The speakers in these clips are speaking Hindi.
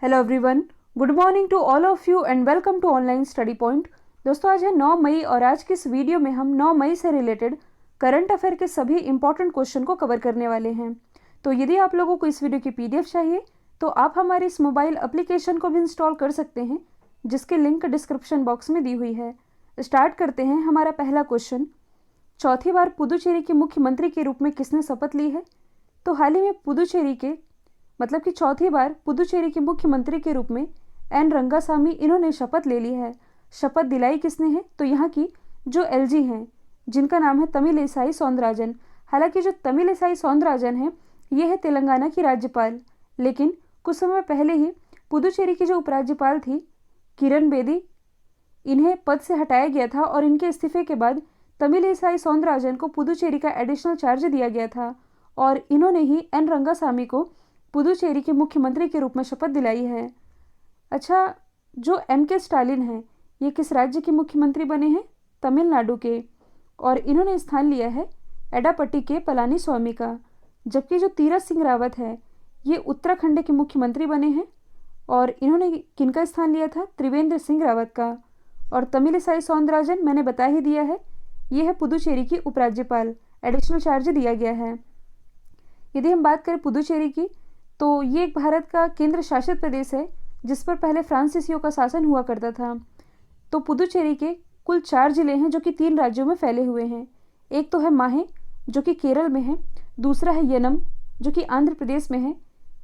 Hello everyone, good morning to all of you and welcome to online study point. दोस्तों, आज है 9 मई और आज की इस वीडियो में हम 9 मई से रिलेटेड करंट अफेयर के सभी इंपॉर्टेंट क्वेश्चन को कवर करने वाले हैं। तो यदि आप लोगों को इस वीडियो की पीडीएफ चाहिए तो आप हमारे इस मोबाइल एप्लीकेशन को भी इंस्टॉल कर सकते हैं, जिसकी लिंक डिस्क्रिप्शन बॉक्स में दी हुई है। स्टार्ट करते हैं। हमारा पहला क्वेश्चन, चौथी बार पुदुचेरी के मुख्यमंत्री के रूप में किसने शपथ ली है? तो हाल ही में पुदुचेरी के मतलब कि चौथी बार पुदुचेरी के मुख्यमंत्री के रूप में एन रंगासामी इन्होंने शपथ ले ली है। शपथ दिलाई किसने है? तो यहाँ की जो एलजी हैं, जिनका नाम है तमिलिसाई सौंदरराजन। हालांकि जो तमिलिसाई सौंदरराजन है ये है तेलंगाना की राज्यपाल, लेकिन कुछ समय पहले ही पुदुचेरी की जो उपराज्यपाल थी किरण बेदी, इन्हें पद से हटाया गया था और इनके इस्तीफे के बाद तमिलिसाई सौंदरराजन को पुदुचेरी का एडिशनल चार्ज दिया गया था और इन्होंने ही एन रंगासामी को पुदुचेरी के मुख्यमंत्री के रूप में शपथ दिलाई है। अच्छा, जो एम.के. स्टालिन हैं ये किस राज्य के मुख्यमंत्री बने हैं? तमिलनाडु के, और इन्होंने स्थान लिया है एडापट्टी के पलानी स्वामी का। जबकि जो तीरथ सिंह रावत है ये उत्तराखंड के मुख्यमंत्री बने हैं और इन्होंने किनका स्थान लिया था? त्रिवेंद्र सिंह रावत का। और तमिलिसाई सौंदरराजन मैंने बता ही दिया है, ये है पुदुचेरी की उपराज्यपाल, एडिशनल चार्ज दिया गया है। यदि हम बात करें पुदुचेरी की, तो ये एक भारत का केंद्र शासित प्रदेश है जिस पर पहले फ्रांसीसियों का शासन हुआ करता था। तो पुदुचेरी के कुल 4 जिले हैं जो कि 3 राज्यों में फैले हुए हैं। एक तो है माहे जो कि केरल में है, दूसरा है यनम जो कि आंध्र प्रदेश में है,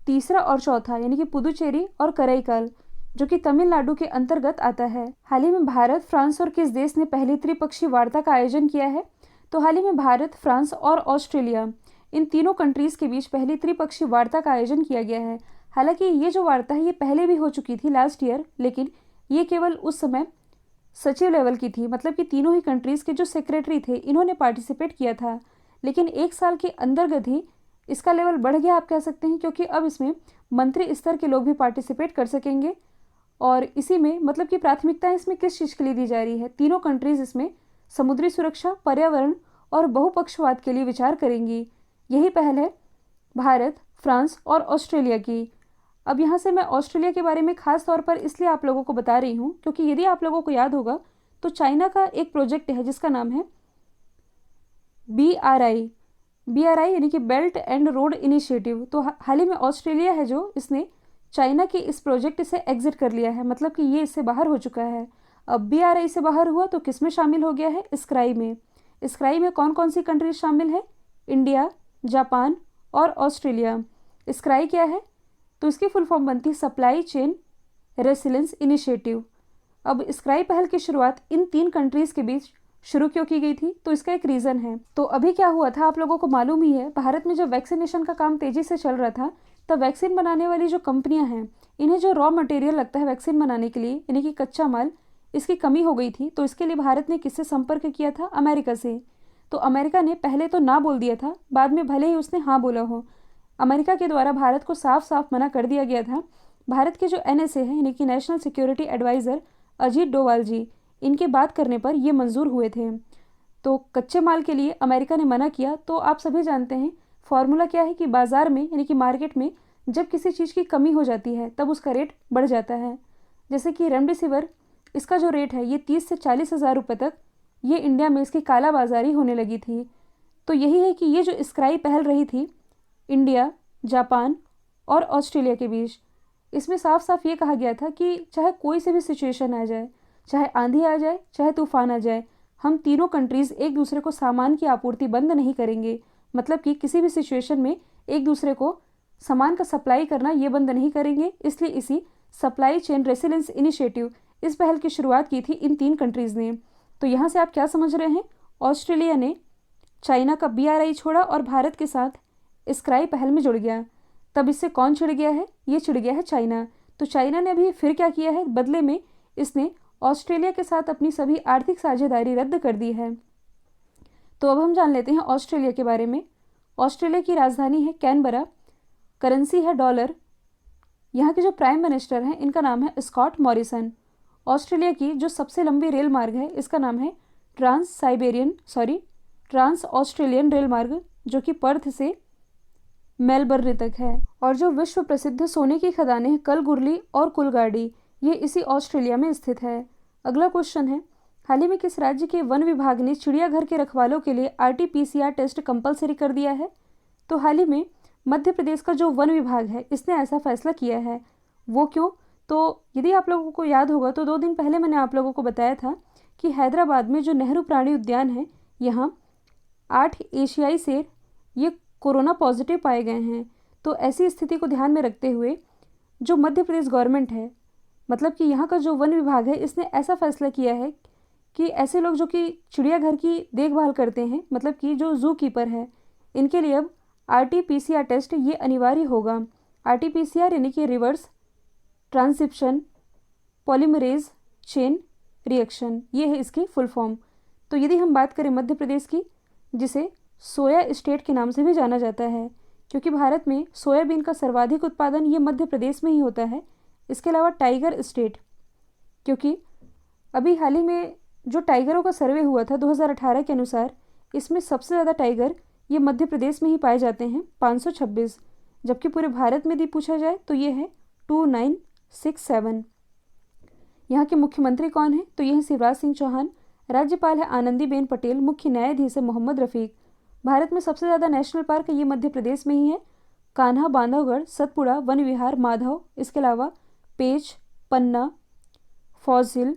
तीसरा और चौथा यानी कि पुदुचेरी और करईकाल जो कि तमिलनाडु के अंतर्गत आता है। हाल ही में भारत, फ्रांस और किस देश ने पहली त्रिपक्षीय वार्ता का आयोजन किया है? तो हाल ही में भारत, फ्रांस और ऑस्ट्रेलिया, इन तीनों कंट्रीज के बीच पहली त्रिपक्षीय वार्ता का आयोजन किया गया है। हालांकि ये जो वार्ता है ये पहले भी हो चुकी थी लास्ट ईयर, लेकिन ये केवल उस समय सचिव लेवल की थी, मतलब कि तीनों ही कंट्रीज के जो सेक्रेटरी थे इन्होंने पार्टिसिपेट किया था। लेकिन एक साल के अंतर्गत ही इसका लेवल बढ़ गया, आप कह सकते हैं, क्योंकि अब इसमें मंत्री स्तर के लोग भी पार्टिसिपेट कर सकेंगे। और इसी में मतलब कि प्राथमिकता इसमें किस चीज़ के लिए दी जा रही है? तीनों कंट्रीज इसमें समुद्री सुरक्षा, पर्यावरण और बहुपक्षवाद के लिए विचार करेंगी। यही पहल है भारत, फ्रांस और ऑस्ट्रेलिया की। अब यहाँ से मैं ऑस्ट्रेलिया के बारे में खास तौर पर इसलिए आप लोगों को बता रही हूँ क्योंकि यदि आप लोगों को याद होगा तो चाइना का एक प्रोजेक्ट है जिसका नाम है BRI यानी कि बेल्ट एंड रोड इनिशिएटिव। तो हाल ही में ऑस्ट्रेलिया है जो इसने चाइना के इस प्रोजेक्ट से एग्जिट कर लिया है, मतलब कि ये इससे बाहर हो चुका है। अब BRI से बाहर हुआ तो किस में शामिल हो गया है? स्क्राई में। स्क्राई में कौन कौन सी कंट्रीज शामिल है? इंडिया, जापान और ऑस्ट्रेलिया। स्क्राई क्या है? तो इसकी फुल फॉर्म बनती है सप्लाई चेन रेसिलेंस इनिशिएटिव। अब स्क्राई पहल की शुरुआत इन 3 कंट्रीज के बीच शुरू क्यों की गई थी? तो इसका एक रीज़न है। तो अभी क्या हुआ था आप लोगों को मालूम ही है, भारत में जब वैक्सीनेशन का काम तेजी से चल रहा था तब वैक्सीन बनाने वाली जो कंपनियां हैं, इन्हें जो रॉ मटेरियल लगता है वैक्सीन बनाने के लिए यानी कि कच्चा माल, इसकी कमी हो गई थी। तो इसके लिए भारत ने किससे संपर्क किया था? अमेरिका से। तो अमेरिका ने पहले तो ना बोल दिया था, बाद में भले ही उसने हाँ बोला हो। अमेरिका के द्वारा भारत को साफ साफ मना कर दिया गया था। भारत के जो NSA है यानी कि national security adviser Ajit Doval ji, इनके बात करने पर ये मंजूर हुए थे। तो कच्चे माल के लिए अमेरिका ने मना किया। तो आप सभी जानते हैं फॉर्मूला क्या है कि बाज़ार में यानी कि मार्केट में जब किसी चीज़ की कमी हो जाती है तब उसका रेट बढ़ जाता है। जैसे कि रेमडेसिविर, इसका जो रेट है ये 30 से 40 हज़ार रुपये तक ये इंडिया में इसकी कालाबाजारी होने लगी थी। तो यही है कि ये जो स्क्राई पहल रही थी इंडिया, जापान और ऑस्ट्रेलिया के बीच, इसमें साफ साफ ये कहा गया था कि चाहे कोई से भी सिचुएशन आ जाए, चाहे आंधी आ जाए, चाहे तूफान आ जाए, हम तीनों कंट्रीज़ एक दूसरे को सामान की आपूर्ति बंद नहीं करेंगे। मतलब कि किसी भी सिचुएशन में एक दूसरे को सामान का सप्लाई करना ये बंद नहीं करेंगे। इसलिए इसी सप्लाई चेन रेसिलेंस इनिशिएटिव, इस पहल की शुरुआत की थी इन 3 कंट्रीज़ ने। तो यहाँ से आप क्या समझ रहे हैं? ऑस्ट्रेलिया ने चाइना का BRI छोड़ा और भारत के साथ स्क्राई पहल में जुड़ गया। तब इससे कौन चिढ़ गया है? ये चिढ़ गया है चाइना। तो चाइना ने अभी फिर क्या किया है? बदले में इसने ऑस्ट्रेलिया के साथ अपनी सभी आर्थिक साझेदारी रद्द कर दी है। तो अब हम जान लेते हैं ऑस्ट्रेलिया के बारे में। ऑस्ट्रेलिया की राजधानी है कैनबरा, करेंसी है डॉलर। यहाँ के जो प्राइम मिनिस्टर हैं इनका नाम है स्कॉट मॉरिसन। ऑस्ट्रेलिया की जो सबसे लंबी रेल मार्ग है इसका नाम है ट्रांस ऑस्ट्रेलियन रेल मार्ग, जो कि पर्थ से मेलबर्न तक है। और जो विश्व प्रसिद्ध सोने की खदानें हैं कलगुरली और कुलगाड़ी, ये इसी ऑस्ट्रेलिया में स्थित है। अगला क्वेश्चन है, हाल ही में किस राज्य के वन विभाग ने चिड़ियाघर के रखवालों के लिए RT-PCR टेस्ट कंपलसरी कर दिया है? तो हाल ही में मध्य प्रदेश का जो वन विभाग है इसने ऐसा फैसला किया है। वो क्यों? तो यदि आप लोगों को याद होगा तो 2 दिन पहले मैंने आप लोगों को बताया था कि हैदराबाद में जो नेहरू प्राणी उद्यान है, यहाँ 8 एशियाई शेर ये कोरोना पॉजिटिव पाए गए हैं। तो ऐसी स्थिति को ध्यान में रखते हुए जो मध्य प्रदेश गवर्नमेंट है, मतलब कि यहाँ का जो वन विभाग है, इसने ऐसा फैसला किया है कि ऐसे लोग जो कि चिड़ियाघर की देखभाल करते हैं, मतलब कि जो जू कीपर है, इनके लिए अब RT-PCR टेस्ट ये अनिवार्य होगा। RT-PCR यानी कि reverse transcription polymerase chain reaction, ये है इसकी फुल फॉर्म। तो यदि हम बात करें मध्य प्रदेश की, जिसे सोया स्टेट के नाम से भी जाना जाता है, क्योंकि भारत में सोयाबीन का सर्वाधिक उत्पादन ये मध्य प्रदेश में ही होता है। इसके अलावा टाइगर स्टेट, क्योंकि अभी हाल ही में जो टाइगरों का सर्वे हुआ था 2018 के अनुसार, इसमें सबसे ज़्यादा टाइगर ये मध्य प्रदेश में ही पाए जाते हैं, 526, जबकि पूरे भारत में यदि पूछा जाए तो ये है 2967। यहाँ के मुख्यमंत्री कौन है? तो ये है शिवराज सिंह चौहान। राज्यपाल है आनंदीबेन पटेल। मुख्य न्यायाधीश है मोहम्मद रफ़ीक। भारत में सबसे ज़्यादा नेशनल पार्क ये मध्य प्रदेश में ही है, कान्हा, बांधवगढ़, सतपुड़ा, वन विहार, माधव। इसके अलावा पेंच, पन्ना, फॉजिल,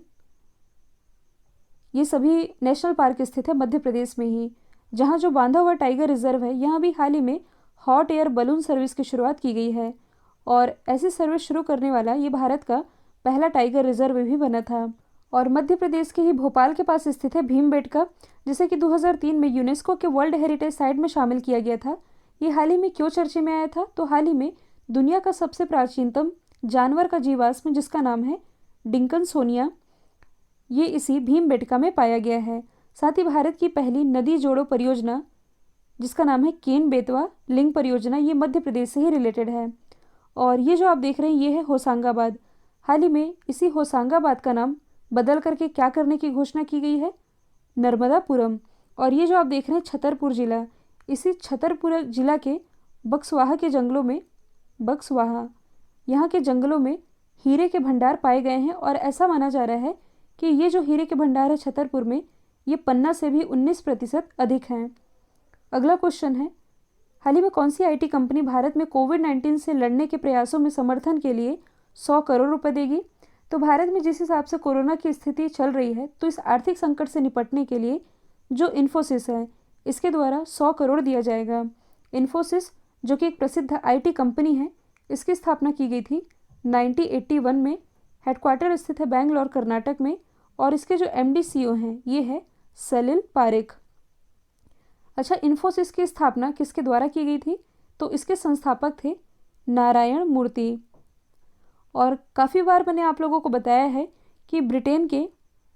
ये सभी नेशनल पार्क स्थित है मध्य प्रदेश में ही। जहाँ जो बांधवगढ़ टाइगर रिजर्व है, यहाँ भी हाल ही में हॉट एयर बलून सर्विस की शुरुआत की गई है, और ऐसी सर्विस शुरू करने वाला ये भारत का पहला टाइगर रिजर्व भी बना था। और मध्य प्रदेश के ही भोपाल के पास स्थित है भीमबेटका, जिसे कि 2003 में यूनेस्को के वर्ल्ड हेरिटेज साइट में शामिल किया गया था। ये हाल ही में क्यों चर्चे में आया था? तो हाल ही में दुनिया का सबसे प्राचीनतम जानवर का जीवाश्म, जिसका नाम है डिंकनसोनिया, ये इसी भीमबेटका में पाया गया है। साथ ही भारत की पहली नदी जोड़ो परियोजना, जिसका नाम है केन बेतवा लिंक परियोजना, ये मध्य प्रदेश से ही रिलेटेड है। और ये जो आप देख रहे हैं ये है होशंगाबाद। हाल ही में इसी होशंगाबाद का नाम बदल करके क्या करने की घोषणा की गई है? नर्मदापुरम। और ये जो आप देख रहे हैं छतरपुर जिला, इसी छतरपुर जिला के बक्सवाहा के जंगलों में, बक्सवाहा यहाँ के जंगलों में हीरे के भंडार पाए गए हैं, और ऐसा माना जा रहा है कि ये जो हीरे के भंडार है छतरपुर में, ये पन्ना से भी 19% अधिक हैं। अगला क्वेश्चन है, हाल ही में कौन सी IT कंपनी भारत में कोविड-19 से लड़ने के प्रयासों में समर्थन के लिए 100 करोड़ रुपए देगी? तो भारत में जिस हिसाब से कोरोना की स्थिति चल रही है, तो इस आर्थिक संकट से निपटने के लिए जो इन्फोसिस है, इसके द्वारा 100 करोड़ दिया जाएगा। इन्फोसिस जो कि एक प्रसिद्ध IT कंपनी है, इसकी स्थापना की गई थी 1981 में। हेडक्वार्टर स्थित है बेंगलोर, कर्नाटक में, और इसके जो MD CEO हैं ये है सलिल पारेख। अच्छा, इन्फोसिस की स्थापना किसके द्वारा की गई थी? तो इसके संस्थापक थे नारायण मूर्ति। और काफ़ी बार मैंने आप लोगों को बताया है कि ब्रिटेन के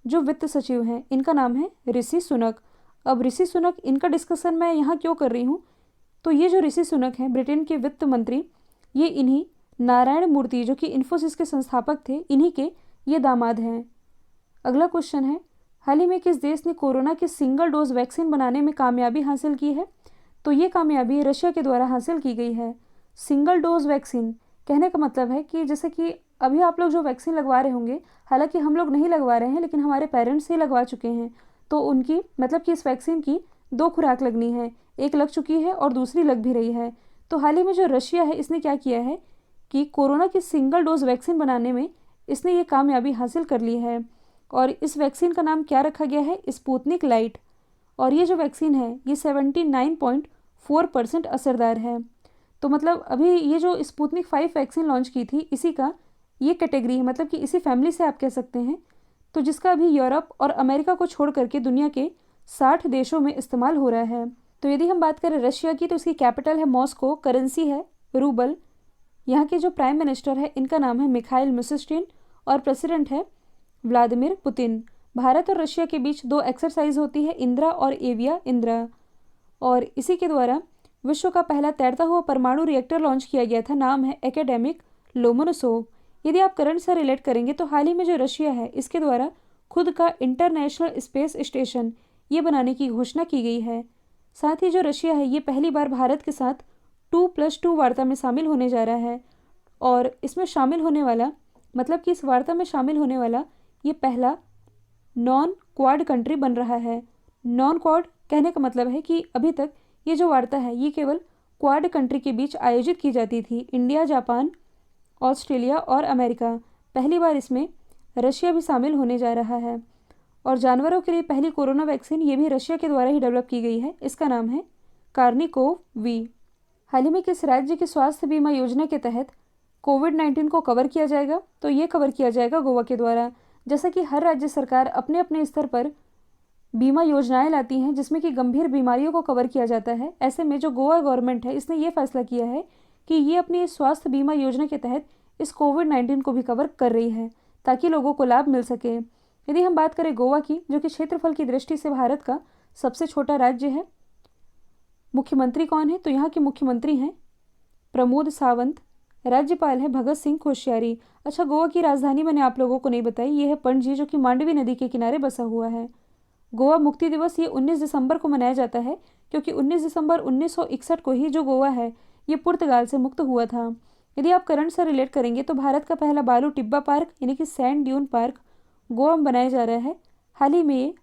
जो वित्त सचिव हैं, इनका नाम है ऋषि सुनक। अब ऋषि सुनक, इनका डिस्कशन मैं यहाँ क्यों कर रही हूँ? तो ये जो ऋषि सुनक हैं ब्रिटेन के वित्त मंत्री, ये इन्हीं नारायण मूर्ति जो कि इन्फोसिस के संस्थापक थे, इन्हीं के ये दामाद हैं। अगला क्वेश्चन है, हाल ही में किस देश ने कोरोना की सिंगल डोज वैक्सीन बनाने में कामयाबी हासिल की है? तो ये कामयाबी रशिया के द्वारा हासिल की गई है। सिंगल डोज वैक्सीन कहने का मतलब है कि जैसे कि अभी आप लोग जो वैक्सीन लगवा रहे होंगे, हालांकि हम लोग नहीं लगवा रहे हैं, लेकिन हमारे पेरेंट्स ही लगवा चुके हैं, तो उनकी मतलब कि इस वैक्सीन की 2 खुराक लगनी है, एक लग चुकी है और दूसरी लग भी रही है। तो हाल ही में जो रशिया है, इसने क्या किया है कि कोरोना की सिंगल डोज वैक्सीन बनाने में इसने ये कामयाबी हासिल कर ली है। और इस वैक्सीन का नाम क्या रखा गया है? Sputnik light. और ये जो वैक्सीन है ये 79.4% असरदार है। तो मतलब अभी ये जो स्पुतनिक 5 वैक्सीन लॉन्च की थी, इसी का ये कैटेगरी है, मतलब कि इसी फैमिली से आप कह सकते हैं, तो जिसका अभी यूरोप और अमेरिका को छोड़ करके दुनिया के 60 देशों में इस्तेमाल हो रहा है। तो यदि हम बात करें रशिया की, तो इसकी कैपिटल है मॉस्को, करेंसी है रूबल। यहाँ के जो प्राइम मिनिस्टर है इनका नाम है मिखाइल मिशस्टिन, और प्रेसिडेंट है व्लादिमीर पुतिन। भारत और रशिया के बीच 2 एक्सरसाइज होती है, इंदिरा और एविया इंदिरा, और इसी के द्वारा विश्व का पहला तैरता हुआ परमाणु रिएक्टर लॉन्च किया गया था, नाम है एकेडेमिक लोमोनोसोव। यदि आप करंट से रिलेट करेंगे तो हाल ही में जो रशिया है, इसके द्वारा खुद का इंटरनेशनल स्पेस स्टेशन ये बनाने की घोषणा की गई है। साथ ही जो रशिया है, ये पहली बार भारत के साथ 2+2 वार्ता में शामिल होने जा रहा है। और इसमें शामिल होने वाला मतलब कि इस वार्ता में शामिल होने वाला ये पहला नॉन क्वाड कंट्री बन रहा है। नॉन क्वाड कहने का मतलब है कि अभी तक ये जो वार्ता है ये केवल क्वाड कंट्री के बीच आयोजित की जाती थी, इंडिया, जापान, ऑस्ट्रेलिया और अमेरिका। पहली बार इसमें रशिया भी शामिल होने जा रहा है। और जानवरों के लिए पहली कोरोना वैक्सीन ये भी रशिया के द्वारा ही डेवलप की गई है। इसका नाम है कार्निकोव-वी। हाल ही में किस राज्य की स्वास्थ्य बीमा योजना के तहत कोविड-19 को कवर किया जाएगा? तो ये कवर किया जाएगा गोवा के द्वारा। जैसा कि हर राज्य सरकार अपने अपने स्तर पर बीमा योजनाएं लाती हैं जिसमें कि गंभीर बीमारियों को कवर किया जाता है, ऐसे में जो गोवा गवर्नमेंट है इसने ये फैसला किया है कि ये अपनी स्वास्थ्य बीमा योजना के तहत इस कोविड-19 को भी कवर कर रही है ताकि लोगों को लाभ मिल सके। यदि हम बात करें गोवा की, जो कि क्षेत्रफल की दृष्टि से भारत का सबसे छोटा राज्य है, मुख्यमंत्री कौन है? तो यहाँ के मुख्यमंत्री हैं प्रमोद सावंत, राज्यपाल है भगत सिंह कोश्यारी। अच्छा, गोवा की राजधानी मैंने आप लोगों को नहीं बताई, ये है पणजी, जो कि मांडवी नदी के किनारे बसा हुआ है। गोवा मुक्ति दिवस ये 19 दिसंबर को मनाया जाता है क्योंकि 19 दिसंबर 1961 को ही जो गोवा है ये पुर्तगाल से मुक्त हुआ था। यदि आप करंट से रिलेट करेंगे तो भारत का पहला बालू टिब्बा पार्क यानी कि सैंड ड्यून पार्क गोवा में बनाया जा रहा है। हाल ही में ये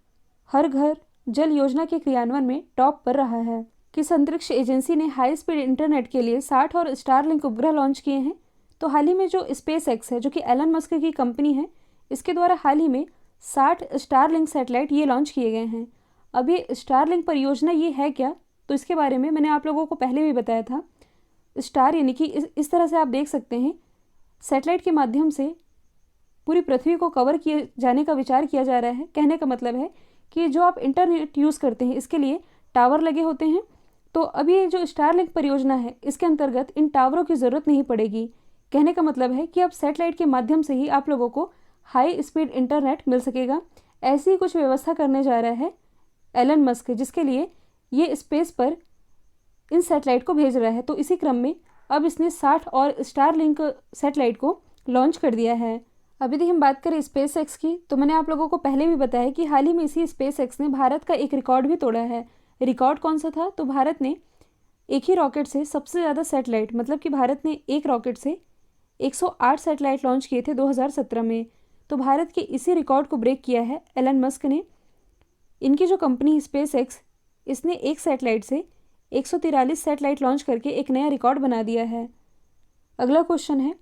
हर घर जल योजना के क्रियान्वयन में टॉप पर रहा है। किस अंतरिक्ष एजेंसी ने हाई स्पीड इंटरनेट के लिए 60 और स्टारलिंक उपग्रह लॉन्च किए हैं? तो हाल ही में जो स्पेस एक्स है, जो कि एलन मस्क की कंपनी है, इसके द्वारा हाल ही में 60 स्टारलिंक सैटेलाइट ये लॉन्च किए गए हैं। अब ये स्टारलिंक परियोजना ये है क्या? तो इसके बारे में मैंने आप लोगों को पहले भी बताया था। स्टार यानी कि इस तरह से आप देख सकते हैं, सैटेलाइट के माध्यम से पूरी पृथ्वी को कवर किए जाने का विचार किया जा रहा है। कहने का मतलब है कि जो आप इंटरनेट यूज़ करते हैं इसके लिए टावर लगे होते हैं, तो अभी ये जो स्टारलिंक परियोजना है इसके अंतर्गत इन टावरों की ज़रूरत नहीं पड़ेगी। कहने का मतलब है कि अब सैटेलाइट के माध्यम से ही आप लोगों को हाई स्पीड इंटरनेट मिल सकेगा। ऐसी कुछ व्यवस्था करने जा रहा है एलन मस्क, जिसके लिए ये स्पेस पर इन सैटेलाइट को भेज रहा है। तो इसी क्रम में अब इसने 60 और स्टारलिंक सैटेलाइट को लॉन्च कर दिया है। अब यदि हम बात करें स्पेस एक्स की, तो मैंने आप लोगों को पहले भी बताया कि हाल ही में इसी स्पेस एक्स ने भारत का एक रिकॉर्ड भी तोड़ा है। रिकॉर्ड कौन सा था? तो भारत ने एक ही रॉकेट से सबसे ज़्यादा सैटेलाइट, मतलब कि भारत ने एक रॉकेट से 108 सैटेलाइट लॉन्च किए थे 2017 में। तो भारत के इसी रिकॉर्ड को ब्रेक किया है एलन मस्क ने। इनकी जो कंपनी स्पेस एक्स, इसने एक सैटेलाइट से 143 सैटेलाइट लॉन्च करके एक नया रिकॉर्ड बना दिया है। अगला क्वेश्चन है,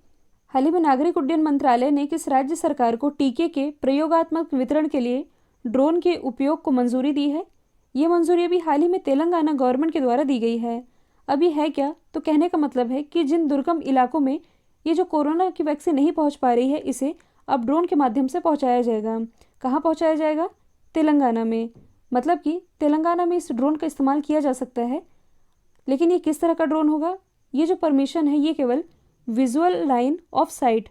हाल ही में नागरिक उड्डयन मंत्रालय ने किस राज्य सरकार को टीके के प्रयोगात्मक वितरण के लिए ड्रोन के उपयोग को मंजूरी दी है? ये मंजूरी अभी हाल ही में तेलंगाना गवर्नमेंट के द्वारा दी गई है। अब ये है क्या? तो कहने का मतलब है कि जिन दुर्गम इलाकों में ये जो कोरोना की वैक्सीन नहीं पहुंच पा रही है, इसे अब ड्रोन के माध्यम से पहुंचाया जाएगा। कहाँ पहुंचाया जाएगा? तेलंगाना में। मतलब कि तेलंगाना में इस ड्रोन का इस्तेमाल किया जा सकता है। लेकिन ये किस तरह का ड्रोन होगा? ये जो परमिशन है ये केवल विजुअल लाइन ऑफ साइट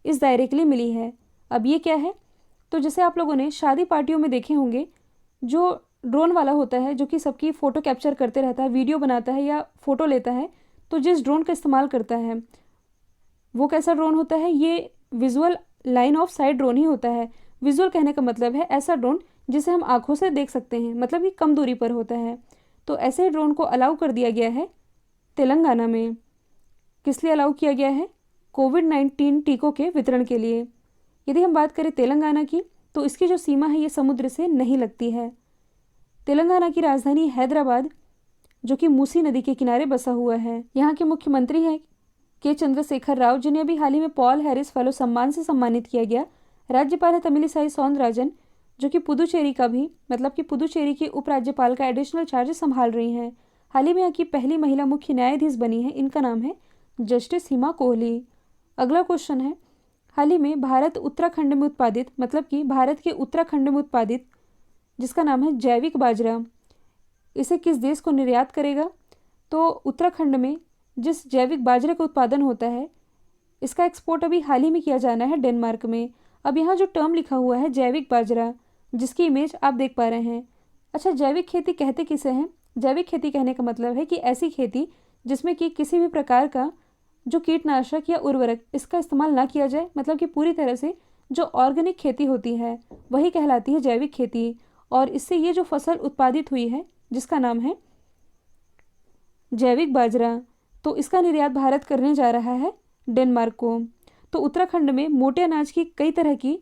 इस दायरे के लिए मिली है। अब ये क्या है? तो जैसे आप लोगों ने शादी पार्टियों में देखे होंगे, जो ड्रोन वाला होता है जो कि सबकी फ़ोटो कैप्चर करते रहता है, वीडियो बनाता है या फ़ोटो लेता है, तो जिस ड्रोन का इस्तेमाल करता है वो कैसा ड्रोन होता है? ये visual line of sight drone ही होता है। विजुअल कहने का मतलब है ऐसा ड्रोन जिसे हम आंखों से देख सकते हैं, मतलब कि कम दूरी पर होता है। तो ऐसे ड्रोन को अलाउ कर दिया गया है तेलंगाना में। किस लिए अलाउ किया गया है? कोविड-19 टीकों के वितरण के लिए। यदि हम बात करें तेलंगाना की, तो इसकी जो सीमा है ये समुद्र से नहीं लगती है। तेलंगाना की राजधानी हैदराबाद, जो कि मूसी नदी के किनारे बसा हुआ है। यहाँ के मुख्यमंत्री हैं के चंद्रशेखर राव, जिन्हें अभी हाल ही में पॉल हैरिस फेलो सम्मान से सम्मानित किया गया। राज्यपाल है तमिलिसाई सौंदरराजन, जो कि पुदुचेरी का भी, मतलब कि पुदुचेरी की उपराज्यपाल का एडिशनल चार्जेस संभाल रही हैं। हाल ही में यहाँ की पहली महिला मुख्य न्यायाधीश बनी है। इनका नाम है जस्टिस हिमा कोहली। अगला क्वेश्चन है, हाल ही में भारत उत्तराखंड में उत्पादित, मतलब कि भारत के उत्तराखंड में उत्पादित, जिसका नाम है जैविक बाजरा, इसे किस देश को निर्यात करेगा? तो उत्तराखंड में जिस जैविक बाजरे का उत्पादन होता है इसका एक्सपोर्ट अभी हाल ही में किया जाना है डेनमार्क में। अब यहाँ जो टर्म लिखा हुआ है जैविक बाजरा, जिसकी इमेज आप देख पा रहे हैं। अच्छा, जैविक खेती कहते किसे हैं? जैविक खेती कहने का मतलब है कि ऐसी खेती जिसमें कि किसी भी प्रकार का जो कीटनाशक या उर्वरक इसका इस्तेमाल ना किया जाए, मतलब कि पूरी तरह से जो ऑर्गेनिक खेती होती है वही कहलाती है जैविक खेती। और इससे ये जो फसल उत्पादित हुई है जिसका नाम है जैविक बाजरा, तो इसका निर्यात भारत करने जा रहा है डेनमार्क को। तो उत्तराखंड में मोटे अनाज की कई तरह की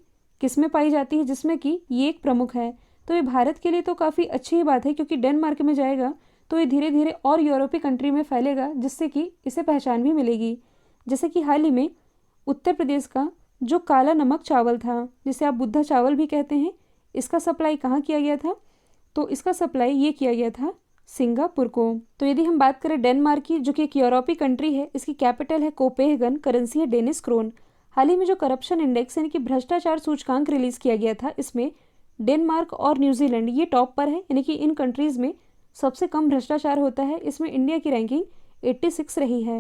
किस्में पाई जाती है, जिसमें कि ये एक प्रमुख है। तो ये भारत के लिए तो काफ़ी अच्छी ही बात है, क्योंकि डेनमार्क में जाएगा तो ये धीरे धीरे और यूरोपीय कंट्री में फैलेगा, जिससे कि इसे पहचान भी मिलेगी। जैसे कि हाल ही में उत्तर प्रदेश का जो काला नमक चावल था, जिसे आप बुद्धा चावल भी कहते हैं, इसका सप्लाई कहाँ किया गया था? तो इसका सप्लाई ये किया गया था सिंगापुर को। तो यदि हम बात करें डेनमार्क की, जो कि एक यूरोपीय कंट्री है, इसकी कैपिटल है कोपेनहेगन, करेंसी है डेनिश क्रोन। हाल ही में जो करप्शन इंडेक्स यानी कि भ्रष्टाचार सूचकांक रिलीज किया गया था, इसमें डेनमार्क और न्यूजीलैंड ये टॉप पर है, यानी कि इन कंट्रीज़ में सबसे कम भ्रष्टाचार होता है। इसमें इंडिया की रैंकिंग 86 रही है।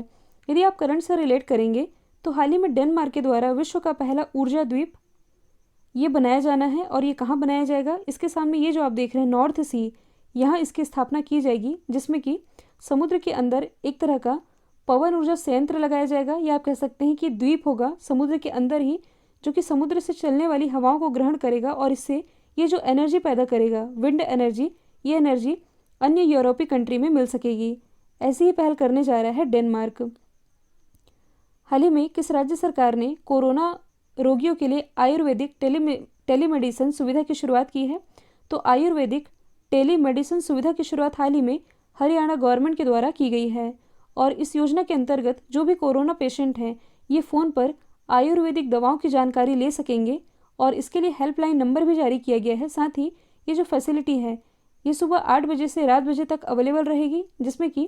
यदि आप करंट से रिलेट करेंगे तो हाल ही में डेनमार्क के द्वारा विश्व का पहला ऊर्जा द्वीप ये बनाया जाना है। और ये कहाँ बनाया जाएगा? इसके सामने ये जो आप देख रहे हैं नॉर्थ सी, यहाँ इसकी स्थापना की जाएगी, जिसमें कि समुद्र के अंदर एक तरह का पवन ऊर्जा संयंत्र लगाया जाएगा, या आप कह सकते हैं कि द्वीप होगा समुद्र के अंदर ही, जो कि समुद्र से चलने वाली हवाओं को ग्रहण करेगा और इससे ये जो एनर्जी पैदा करेगा, विंड एनर्जी, ये एनर्जी अन्य यूरोपीय कंट्री में मिल सकेगी। ऐसी ही पहल करने जा रहा है डेनमार्क। हाल ही में किस राज्य सरकार ने कोरोना रोगियों के लिए आयुर्वेदिक टेलीमेडिसिन सुविधा की शुरुआत की है? तो आयुर्वेदिक टेलीमेडिसिन सुविधा की शुरुआत हाल ही में हरियाणा गवर्नमेंट के द्वारा की गई है। और इस योजना के अंतर्गत जो भी कोरोना पेशेंट हैं, ये फ़ोन पर आयुर्वेदिक दवाओं की जानकारी ले सकेंगे और इसके लिए हेल्पलाइन नंबर भी जारी किया गया है। साथ ही ये जो फैसिलिटी है ये सुबह 8 बजे से रात बजे तक अवेलेबल रहेगी, जिसमें कि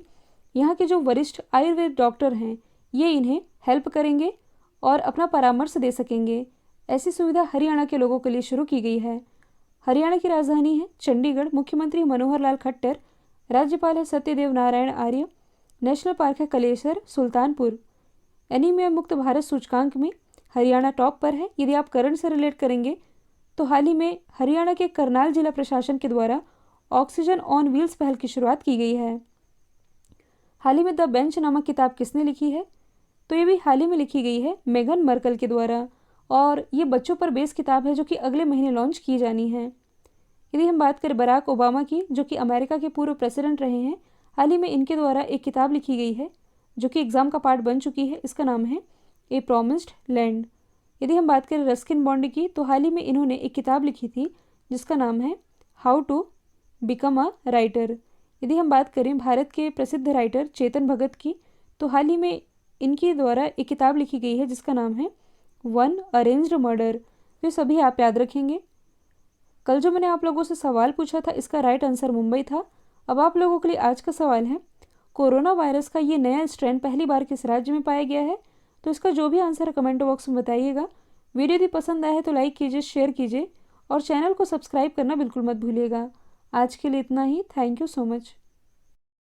यहाँ के जो वरिष्ठ आयुर्वेद डॉक्टर हैं ये इन्हें हेल्प करेंगे और अपना परामर्श दे सकेंगे। ऐसी सुविधा हरियाणा के लोगों के लिए शुरू की गई है। हरियाणा की राजधानी है चंडीगढ़, मुख्यमंत्री मनोहर लाल खट्टर, राज्यपाल है सत्यदेव नारायण आर्य, नेशनल पार्क है कलेसर सुल्तानपुर। एनीमिया मुक्त भारत सूचकांक में हरियाणा टॉप पर है। यदि आप करंट से रिलेट करेंगे तो हाल ही में हरियाणा के करनाल जिला प्रशासन के द्वारा ऑक्सीजन ऑन व्हील्स पहल की शुरुआत की गई है। हाल ही में द बेंच नामक किताब किसने लिखी है? तो ये भी हाल ही में लिखी गई है मेगन मर्कल के द्वारा, और ये बच्चों पर बेस किताब है जो कि अगले महीने लॉन्च की जानी है। यदि हम बात करें बराक ओबामा की, जो कि अमेरिका के पूर्व प्रेसिडेंट रहे हैं, हाल ही में इनके द्वारा एक किताब लिखी गई है जो कि एग्ज़ाम का पार्ट बन चुकी है। इसका नाम है ए प्रॉमिस्ड लैंड। यदि हम बात करें रस्किन बॉन्ड की, तो हाल ही में इन्होंने एक किताब लिखी थी जिसका नाम है how to become a writer. यदि हम बात करें भारत के प्रसिद्ध राइटर चेतन भगत की, तो हाल ही में इनके द्वारा एक किताब लिखी गई है जिसका नाम है वन अरेंज्ड मर्डर। तो सभी आप याद रखेंगे। कल जो मैंने आप लोगों से सवाल पूछा था, इसका राइट आंसर मुंबई था। अब आप लोगों के लिए आज का सवाल है, कोरोना वायरस का ये नया स्ट्रेन पहली बार किस राज्य में पाया गया है? तो इसका जो भी आंसर है कमेंट बॉक्स में बताइएगा। वीडियो यदि पसंद आए तो लाइक कीजिए, शेयर कीजिए और चैनल को सब्सक्राइब करना बिल्कुल मत भूलिएगा। आज के लिए इतना ही। Thank you so much.